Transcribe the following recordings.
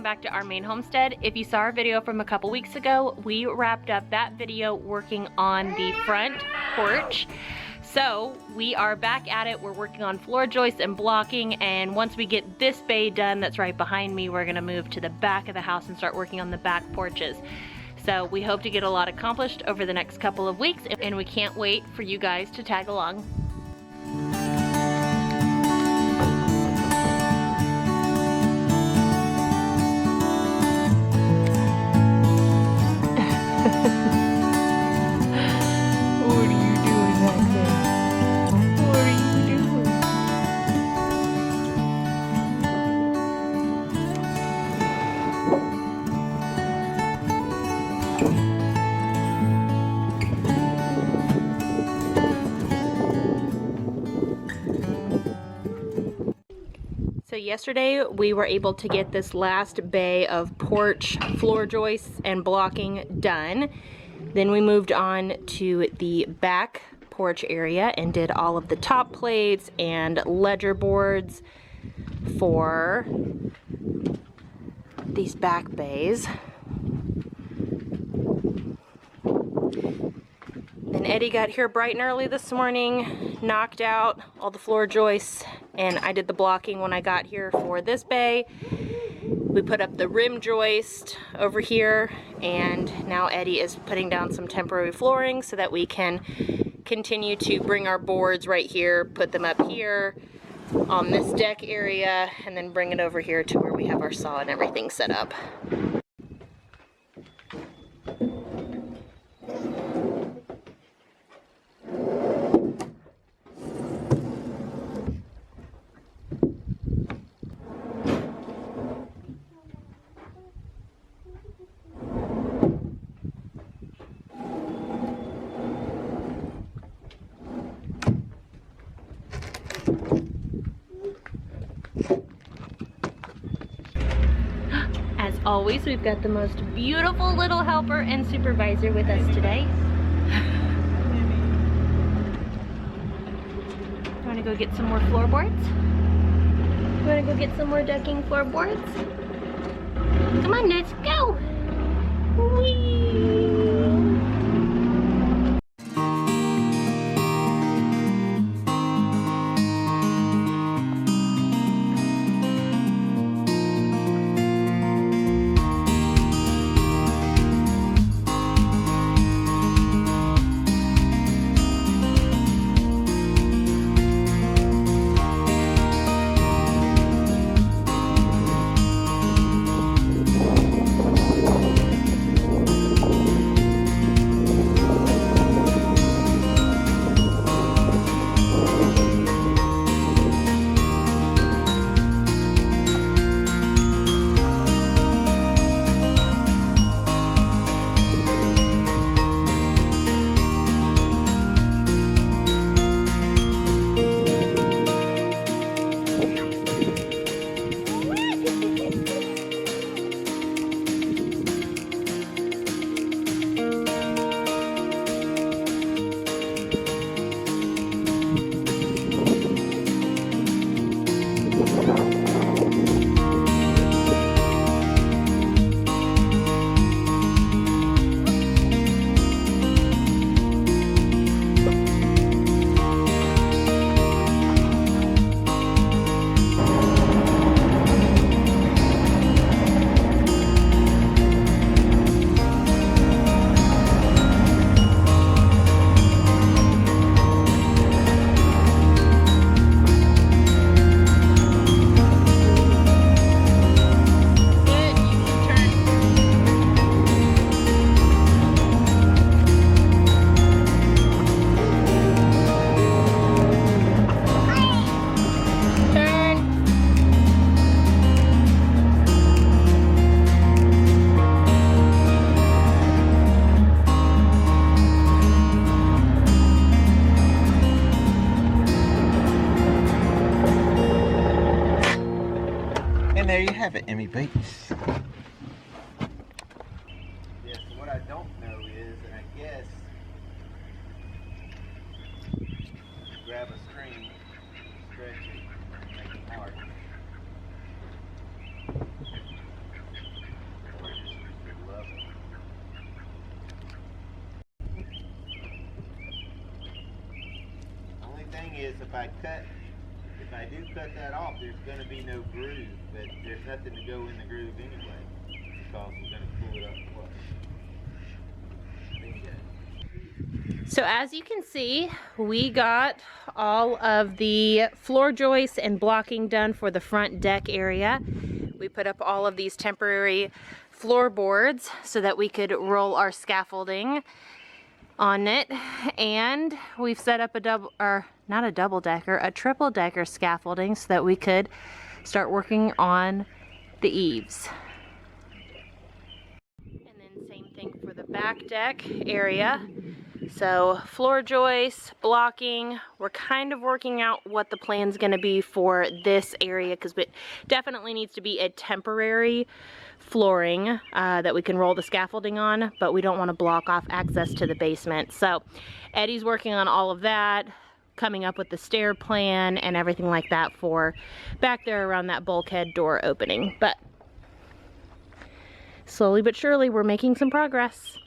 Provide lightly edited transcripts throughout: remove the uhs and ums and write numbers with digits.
back to our Maine homestead. If you saw our video from a couple weeks ago, we wrapped up that video working on the front porch. So we are back at it. We're working on floor joists and blocking, and once we get this bay done that's right behind me, we're gonna move to the back of the house and start working on the back porches. So we hope to get a lot accomplished over the next couple of weeks, and we can't wait for you guys to tag along. So yesterday we were able to get this last bay of porch floor joists and blocking done. Then we moved on to the back porch area and did all of the top plates and ledger boards for these back bays. Then Eddie got here bright and early this morning, knocked out all the floor joists, and I did the blocking when I got here for this bay. We put up the rim joist over here, and now Eddie is putting down some temporary flooring so that we can continue to bring our boards right here, put them up here on this deck area, and then bring it over here to where we have our saw and everything set up. As always, we've got the most beautiful little helper and supervisor with us today. You want to go get some more floorboards? You want to go get some more decking floorboards? Come on, let's go! Whee! And there you have it, Emmy Bates. Yes, what I don't know is, and I guess, grab a string, stretch it, make it hard. is if I do cut that off, there's going to be no groove, but there's nothing to go in the groove anyway, because we're going to pull it up flush. Bingo. So as you can see, we got all of the floor joists and blocking done for the front deck area. We put up all of these temporary floorboards so that we could roll our scaffolding on it, and we've set up a triple decker scaffolding so that we could start working on the eaves. And then same thing for the back deck area. So floor joists, blocking, we're kind of working out what the plan's gonna be for this area, because it definitely needs to be a temporary flooring that we can roll the scaffolding on, but we don't want to block off access to the basement. So Eddie's working on all of that, coming up with the stair plan and everything like that for back there around that bulkhead door opening. But slowly but surely we're making some progress.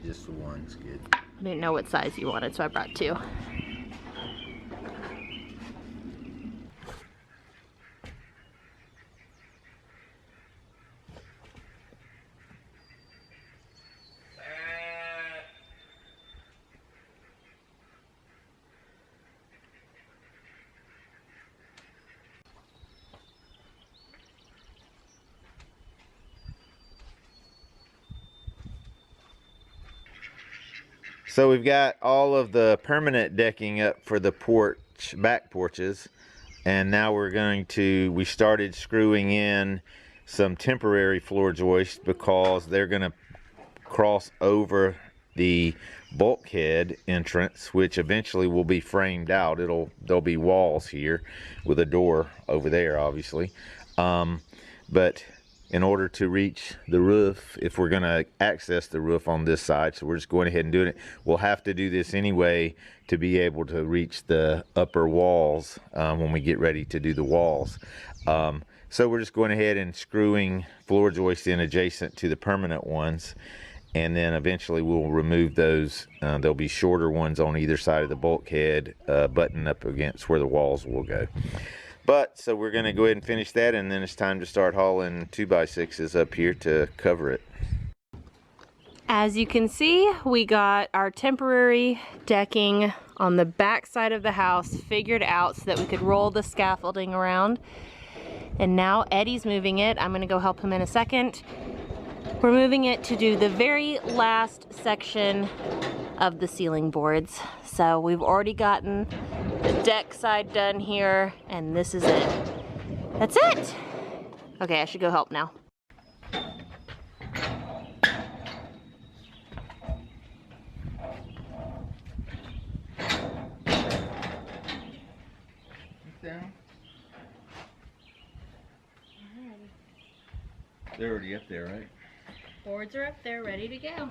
Just the one's good. I didn't know what size you wanted, so I brought two. So we've got all of the permanent decking up for the porch, back porches, and now we started screwing in some temporary floor joists because they're going to cross over the bulkhead entrance, which eventually will be framed out. There'll be walls here with a door over there, obviously, but in order to reach the roof, if we're going to access the roof on this side, so we're just going ahead and doing it. We'll have to do this anyway to be able to reach the upper walls when we get ready to do the walls. So we're just going ahead and screwing floor joists in adjacent to the permanent ones, and then eventually we'll remove those. There'll be shorter ones on either side of the bulkhead, button up against where the walls will go. But so we're going to go ahead and finish that, and then it's time to start hauling 2x6s up here to cover it. As you can see, we got our temporary decking on the back side of the house figured out so that we could roll the scaffolding around. And now Eddie's moving it. I'm going to go help him in a second. We're moving it to do the very last section of the ceiling boards. So we've already gotten the deck side done here, and this is it. That's it! Okay, I should go help now. Down. They're already up there, right? Boards are up there, ready to go.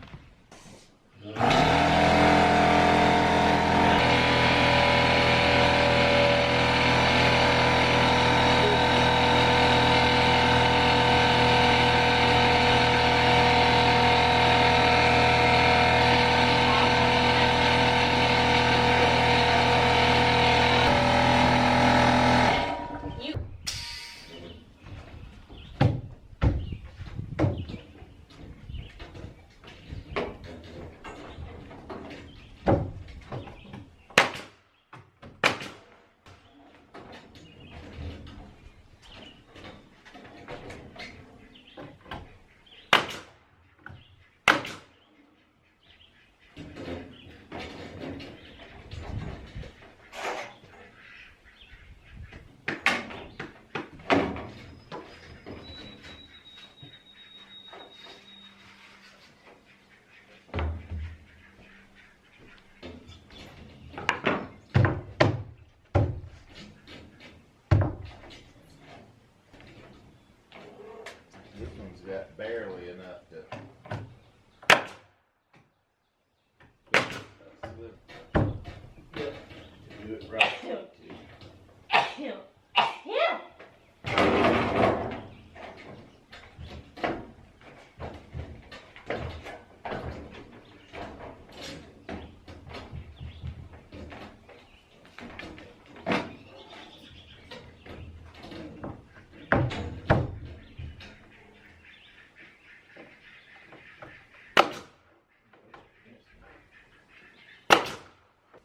Do it right.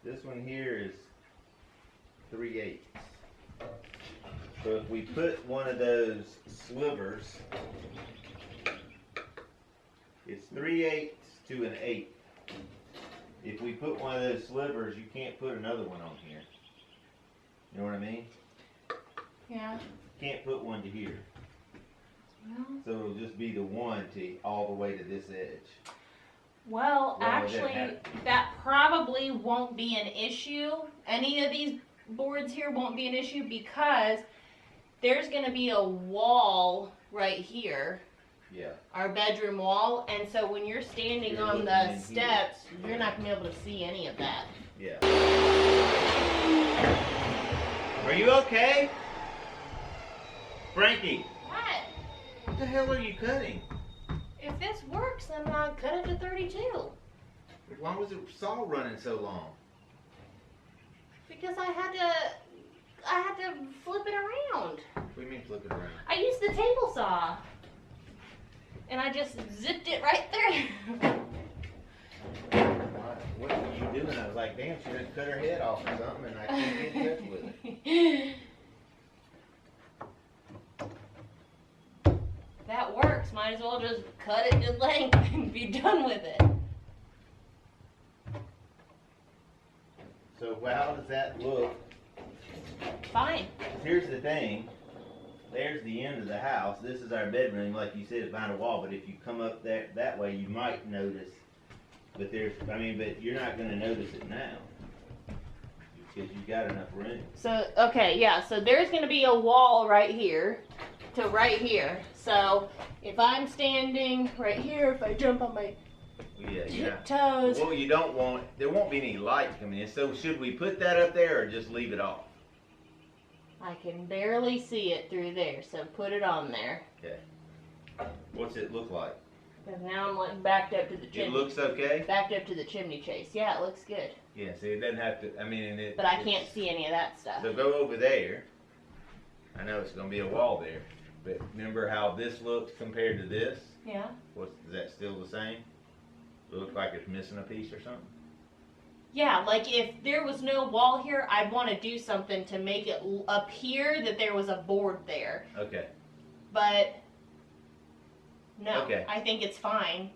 This one here is 3/8. So if we put one of those slivers, it's 3/8 to an 1/8. If we put one of those slivers, you can't put another one on here. You know what I mean? Yeah. Can't put one to here. Well, So it'll just be the one to all the way to this edge. well, Well, actually, that probably won't be an issue. Any of these boards here won't be an issue because there's going to be a wall right here, Yeah. our bedroom wall, and so when you're standing You're on looking the in steps, here. you're not going to be able to see any of that. Yeah. Are you okay? Frankie, What? what the hell are you cutting? If this works, then I'll cut it to 32. Why was the saw running so long? Because I had to flip it around. What do you mean flip it around? I used the table saw. And I just zipped it right through. What were you doing? I was like, damn, she done cut her head off or something and I can't get in touch with it. That works. Might as well just cut it to length and be done with it. So how does that look? Fine. Here's the thing. There's the end of the house. This is our bedroom, like you said, it's behind a wall. But if you come up that way, you might notice. But but you're not going to notice it now because you got enough room. So, okay, yeah. So there's going to be a wall right here to right here. So if I'm standing right here, if I jump on my toes. Well, you don't want, there won't be any light coming in. So should we put that up there or just leave it off? I can barely see it through there, so put it on there. Okay. What's it look like? And now I'm like backed up to the chimney. It looks okay? Backed up to the chimney chase. Yeah, it looks good. Yeah, see, it doesn't have to, But I can't see any of that stuff. So go over there. I know it's going to be a wall there. But remember how this looks compared to this? Yeah. Is that still the same? It look like it's missing a piece or something? Yeah, like if there was no wall here, I'd want to do something to make it appear that there was a board there. Okay. But no, Okay. I think it's fine.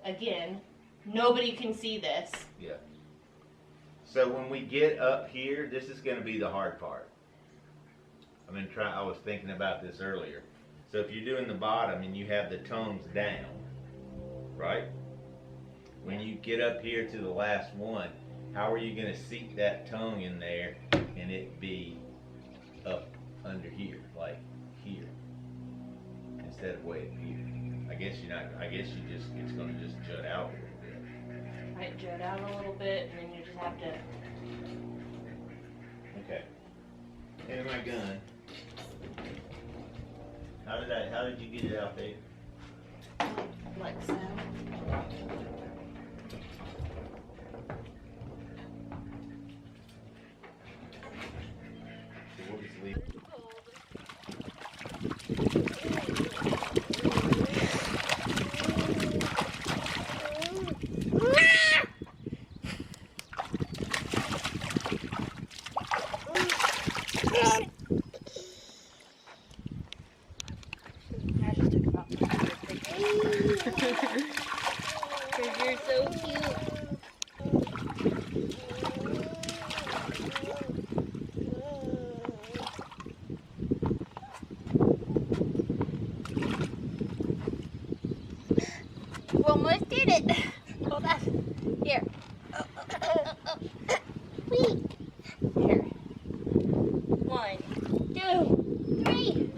Again, nobody can see this. Yeah. So when we get up here, this is going to be the hard part. I was thinking about this earlier. So if you're doing the bottom and you have the tongues down, right? When you get up here to the last one, how are you going to seat that tongue in there and it be up under here, like here, instead of way up here? It's going to just jut out a little bit. Might jut out a little bit, and then you just have to. Okay. And my gun. How did you get it out there? Like so. So we'll just leave. I just took about 500 pictures. Because you're so cute. We almost did it. Hold on. Here. Whee. Here. 1, 2, 3.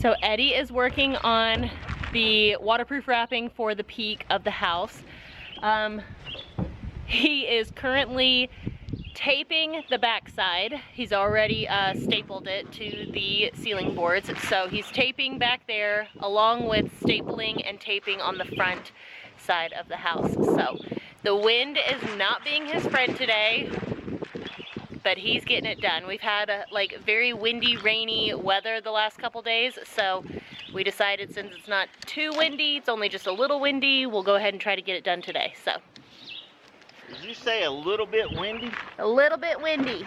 So Eddie is working on the waterproof wrapping for the peak of the house. He is currently taping the backside. He's already stapled it to the ceiling boards. So he's taping back there along with stapling and taping on the front side of the house. So the wind is not being his friend today, but he's getting it done. We've had like very windy, rainy weather the last couple days, so we decided since it's not too windy, it's only just a little windy, we'll go ahead and try to get it done today. So. Did you say a little bit windy? A little bit windy.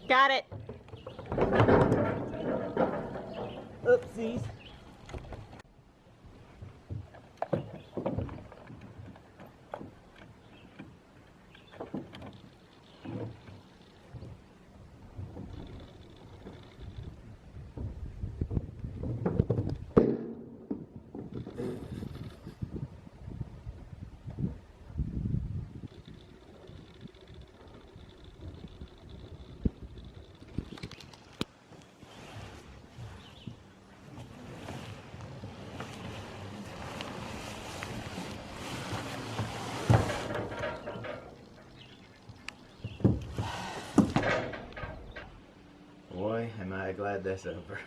Got it. Oopsies. Boy, am I glad that's over.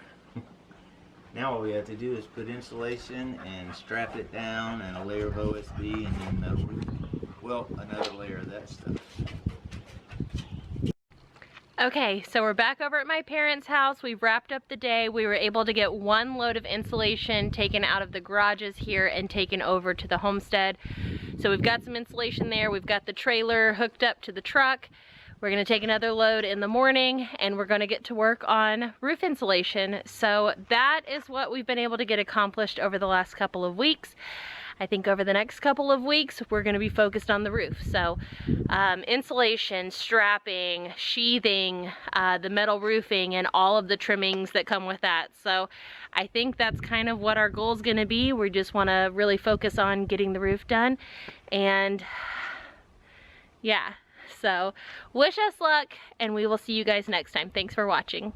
Now all we have to do is put insulation and strap it down and a layer of OSB and then metal roof. Well, another layer of that stuff. Okay, so we're back over at my parents' house. We've wrapped up the day. We were able to get 1 load of insulation taken out of the garages here and taken over to the homestead. So we've got some insulation there. We've got the trailer hooked up to the truck. We're gonna take another load in the morning and we're gonna get to work on roof insulation. So that is what we've been able to get accomplished over the last couple of weeks. I think over the next couple of weeks, we're gonna be focused on the roof. So insulation, strapping, sheathing, the metal roofing, and all of the trimmings that come with that. So I think that's kind of what our goal is gonna be. We just wanna really focus on getting the roof done. And yeah. So wish us luck, and we will see you guys next time. Thanks for watching.